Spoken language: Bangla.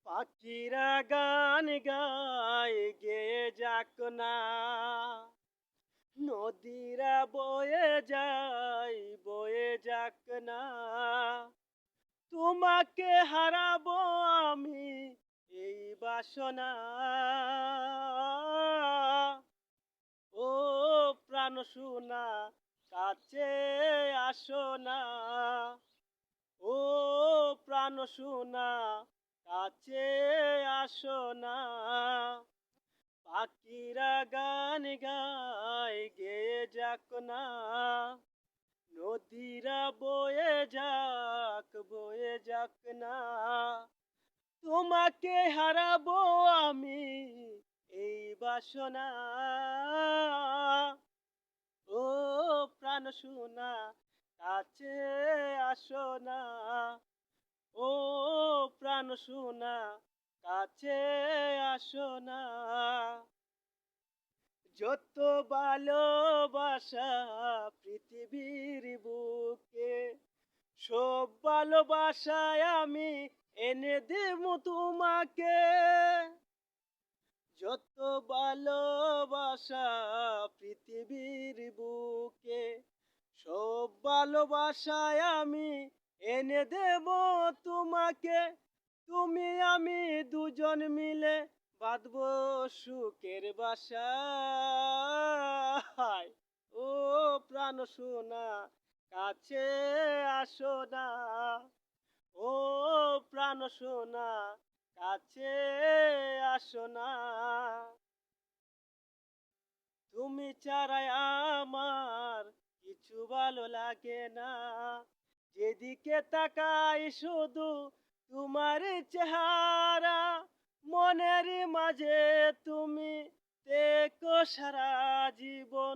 পাখিরা গান গায় গেয়ে যাক না, নদীরা বয়ে যাক না, তোমাকে হারাবো আমি এই বাসনা। ও প্রাণ সোনা, কাছে আসো না। ও প্রাণ সোনা, কাছে আসো না। পাখিরা গান গায় গেয়ে যাক না, নদীরা বয়ে যাক না, তোমাকে হারাবো আমি এই বাসনা। ও প্রাণ সোনা, কাছে আসো না। ও প্রাণ সোনা, কাছে আসো না। যত ভালোবাসা পৃথিবীর বুকে, সব ভালোবাসায় আমি এনে দেব তোমাকে। যত ভালোবাসা পৃথিবীর বুকে, সব ভালোবাসায় আমি এনে দেব তোমাকে। তুমি আমি দুজন মিলে বাঁধবো সুখের বাসা। ও প্রাণ সোনা, কাছে আসো না। ও প্রাণ সোনা, কাছে আসো না। তুমি ছাড়াই আমার কিছু ভালো লাগে না, যেদিকে তাকাই শুধু তোমার চেহারা। মনের মাঝে তুমি থেকো সারা জীবন,